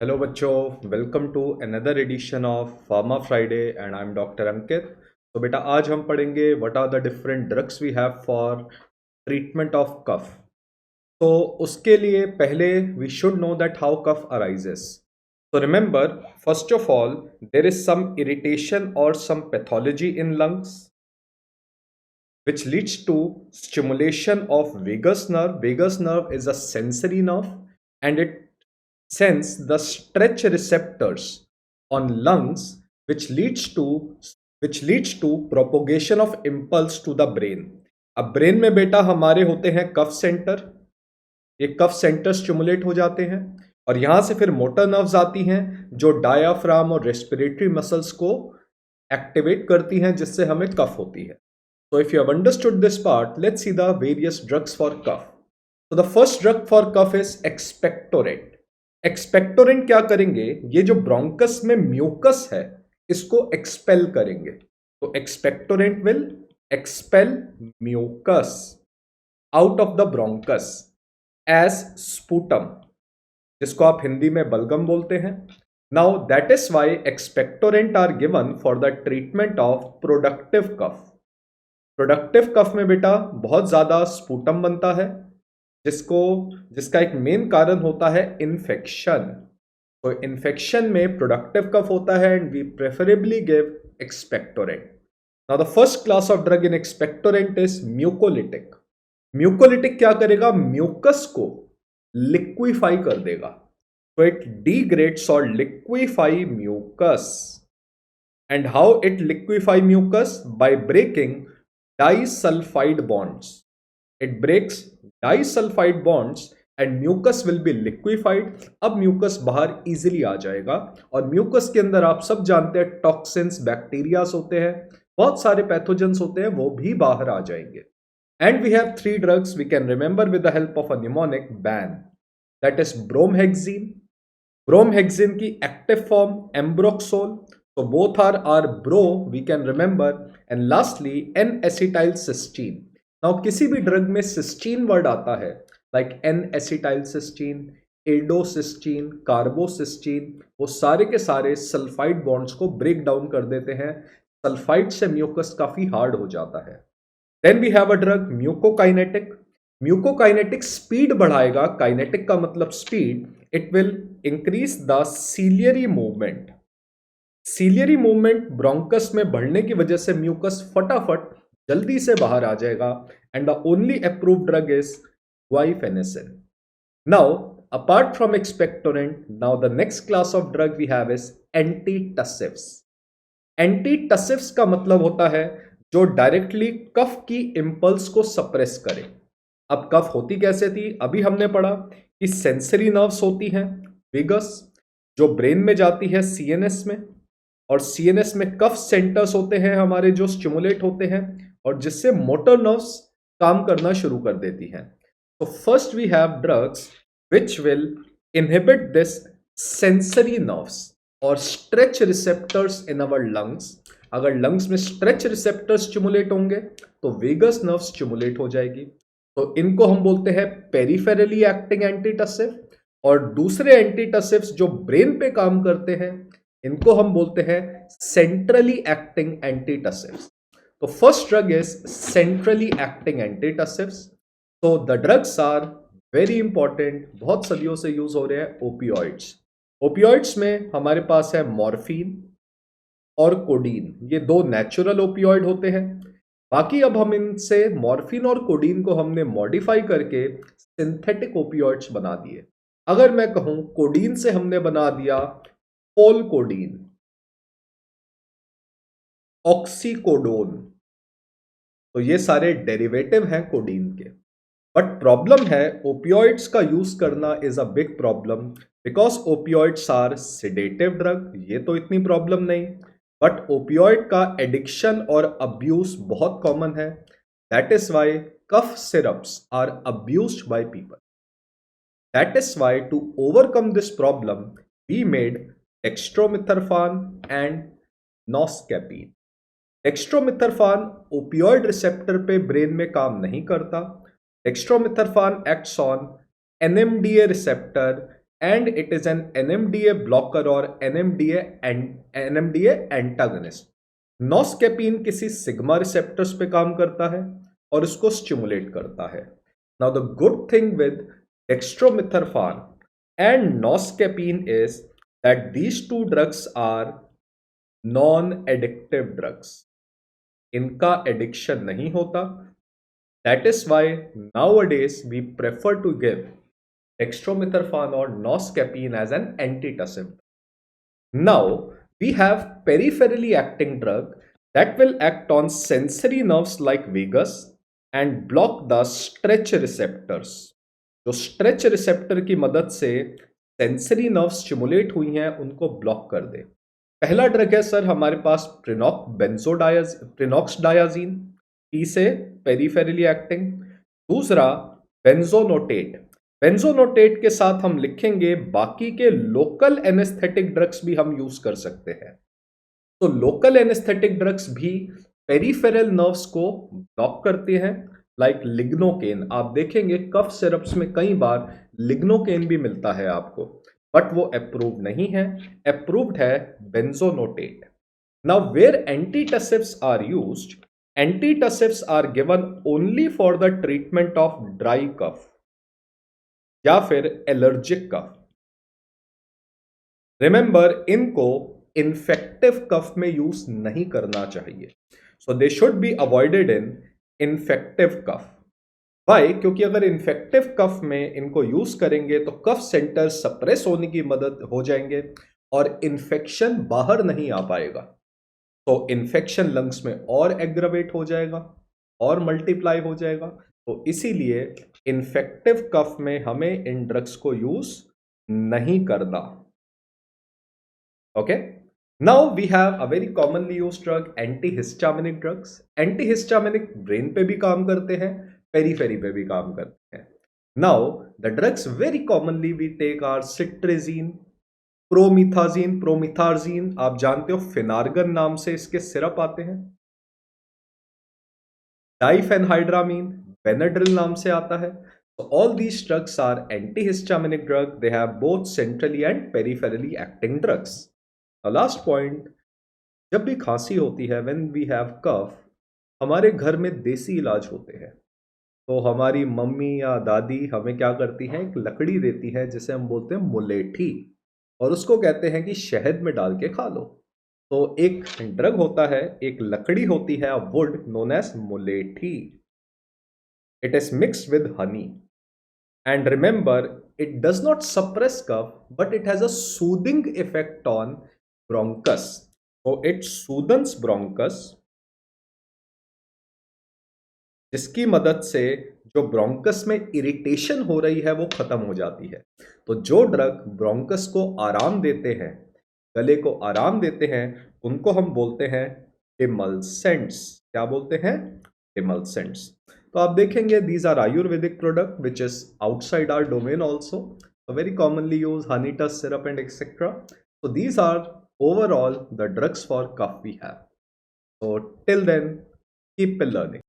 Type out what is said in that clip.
Hello बच्चों, welcome to another edition of pharma Friday and I am doctor Ankit. तो बेटा आज हम पढ़ेंगे what are the different drugs we have for treatment of cough. तो उसके लिए पहले we should know that how cough arises. तो remember, first of all there is some irritation और some pathology in lungs which leads to stimulation of vagus nerve. Vagus nerve is a sensory nerve and it sends the stretch receptors on lungs, which leads to propagation of impulse to the brain. अब brain में बेटा हमारे होते हैं cough centre. ये cough centre stimulate हो जाते हैं और यहां से फिर मोटर नर्व्स आती हैं जो डायाफ्राम और रेस्पिरेटरी मसल्स को एक्टिवेट करती हैं, जिससे हमें कफ होती है। So if you have understood this part, let's see the various drugs for cough. So the first drug for cough is expectorant. Expectorant क्या करेंगे? ये जो ब्रोंकस में म्यूकस है इसको एक्सपेल करेंगे। तो expectorant will expel mucus out of the bronchus as sputum, जिसको आप हिंदी में बलगम बोलते हैं। Now that is why expectorant are given for the treatment of productive cough. Productive cough में बेटा बहुत ज़्यादा स्पूटम बनता है, जिसका एक मेन कारण होता है इन्फेक्शन। तो इन्फेक्शन में प्रोडक्टिव कफ होता है and we preferably give expectorant. Now the first class of drug in expectorant is mucolytic. Mucolytic क्या करेगा? म्यूकस को लिक्विफाई कर देगा। तो इट डिग्रेड्स और liquefy mucus. And how it liquefy mucus? By breaking disulfide bonds. It breaks disulfide bonds and mucus will be liquefied. अब mucus बाहर easily आ जाएगा और म्यूकस के अंदर आप सब जानते हैं टॉक्सिन्स, बैक्टीरियाज होते हैं, बहुत सारे पैथोजेंस होते हैं, वो भी बाहर आ जाएंगे। And we have three drugs we can remember with the help of a mnemonic ban. That is bromhexine. Bromhexine की active form ambroxol. So both are bro, we can remember. And lastly N-acetylcysteine. Now किसी भी drug में cysteine word आता है, like N-acetylcysteine, एडोसिस्टीन, carbocisteine, वो सारे के सारे सल्फाइड बॉन्ड्स को ब्रेक डाउन कर देते हैं। सल्फाइड से म्यूकस काफी हार्ड हो जाता है। Then we have a drug mucokinetic. Mucokinetic speed बढ़ाएगा। काइनेटिक का मतलब speed. It will increase the ciliary movement. Ciliary movement bronchus में बढ़ने की वजह से म्यूकस फटाफट जल्दी से बाहर आ जाएगा। And the only approved drug is guaifenesin. Now apart from expectorant, now the next class of drug we have is antitussives. एंटीटसिव्स का मतलब होता है जो डायरेक्टली कफ की इंपल्स को सप्रेस करे। अब कफ होती कैसे थी? अभी हमने पढ़ा कि सेंसरी नर्व्स होती हैं वेगस, जो ब्रेन में जाती है सीएनएस में, और सीएनएस में कफ सेंटर्स होते हैं हमारे जो स्टिमुलेट होते हैं और जिससे मोटर नर्व्स काम करना शुरू कर देती हैं। तो first we have drugs which will inhibit this sensory nerves और stretch receptors in our lungs. अगर लंग्स में स्ट्रेच रिसेप्टर्स स्टिमुलेट होंगे तो वेगस नर्व स्टिमुलेट हो जाएगी। तो इनको हम बोलते हैं पेरिफेरली एक्टिंग एंटीटसिव। और दूसरे एंटीटसिव्स जो ब्रेन पे काम करते हैं इनको हम बोलते हैं सेंट्रली एक्टिंग एंटीटसिव्स। तो first drug is centrally acting antitussives. तो the drugs are very important, बहुत सदियों से यूज हो रहे हैं ओपियोइड्स। ओपियोइड्स में हमारे पास है मॉर्फिन और कोडीन, ये दो नेचुरल ओपियोइड होते हैं। बाकी अब हम इनसे मॉर्फिन और कोडीन को हमने मॉडिफाई करके सिंथेटिक ओपियोइड्स बना दिए। अगर मैं कहूं कोडीन से हमने बना दिया पोलकोडीन, ऑक्सीकोडोन, तो ये सारे डेरिवेटिव हैं कोडीन के। बट प्रॉब्लम है ओपियोइड्स का यूज करना is a big problem because opioids are sedative drug. ये तो इतनी प्रॉब्लम नहीं, बट ओपियोइड का एडिक्शन और अब्यूज बहुत कॉमन है। That is why cough syrups are abused by people. That is why to overcome this problem we made dextromethorphan and noscapine. Dextromethorphan opioid receptor पे brain में काम नहीं करता। Dextromethorphan acts on NMDA receptor and it is an NMDA blocker or NMDA antagonist. नॉस्केपिन किसी sigma receptors पे काम करता है और इसको स्टिमुलेट करता है. Now the good thing with dextromethorphan and noscapine is that these two drugs are non addictive drugs. इनका एडिक्शन नहीं होता. That is why nowadays we prefer to give dextromethorphan or noscapine as an antitussive. Now we have peripherally acting drug that will act on sensory nerves like vagus and block the stretch receptors. जो stretch receptor की मदद से sensory nerve stimulate हुई हैं उनको block कर दे. पहला drug है सर हमारे पास प्रिनॉक्सडायाजीन, पी से पेरिफेरली एक्टिंग. दूसरा बेंजोनोटेट. बेंजोनोटेट के साथ हम लिखेंगे बाकी के लोकल एनेस्थेटिक ड्रग्स भी हम यूज कर सकते हैं. तो लोकल एनेस्थेटिक ड्रग्स भी पेरिफेरल नर्व्स को ब्लॉक करते हैं, लाइक लिग्नोकेन. आप देखेंगे कफ सिरप्स में कई बार लिग्नोकेन भी मिलता है आपको, बट वो अप्रूव्ड नहीं है. अप्रूव्ड है benzonatate. Now where antitussives are used, antitussives are given only for the treatment of dry cough या फिर एलर्जिक कफ. रिमेंबर इनको इन्फेक्टिव कफ में यूज नहीं करना चाहिए. So they should be avoided in infective cough. Why? क्योंकि अगर infective cough में इनको यूज करेंगे तो कफ सेंटर सप्रेस होने की मदद हो जाएंगे और इन्फेक्शन बाहर नहीं आ पाएगा. तो इन्फेक्शन लंग्स में और एग्रावेट हो जाएगा और मल्टीप्लाई हो जाएगा. तो इसीलिए इन्फेक्टिव कफ में हमें इन ड्रग्स को यूज नहीं करना. Okay. Now we have a very commonly used drug antihistaminic drugs. Antihistaminic brain पे भी काम करते हैं, पेरीफेरी पे भी काम करते हैं. Now the drugs very commonly we take are cetirizine, promethazine. Promethazine आप जानते हो फिनार्गन नाम से इसके सिरप आते हैं. डाइफेनहाइड्रामीन बेनाड्रिल नाम से आता है. So all these drugs are antihistaminic drug. They have both centrally and peripherally acting drugs. Now last point, जब भी खांसी होती है, when we have cough, हमारे घर में देसी इलाज होते हैं. तो हमारी मम्मी या दादी हमें क्या करती हैं, एक लकड़ी देती है जिसे हम बोलते हैं मुलेठी, और उसको कहते हैं कि शहद में डाल के खा लो. तो एक ड्रग होता है, एक लकड़ी होती है, wood known as mulethi. It is mixed with honey. And remember, it does not suppress cough, but it has a soothing effect on bronchus. So it soothes bronchus, जिसकी मदद से जो ब्रोंकस में इरिटेशन हो रही है वो खत्म हो जाती है. तो जो ड्रग ब्रोंकस को आराम देते हैं, गले को आराम देते हैं, उनको हम बोलते हैं डिमल्सेंट्स. क्या बोलते हैं? डिमल्सेंट्स. तो आप देखेंगे these are Ayurvedic product which is outside our domain also. Very commonly use Honitus syrup and etcetera. So these are overall the drugs for cough we have. So till then, keep learning.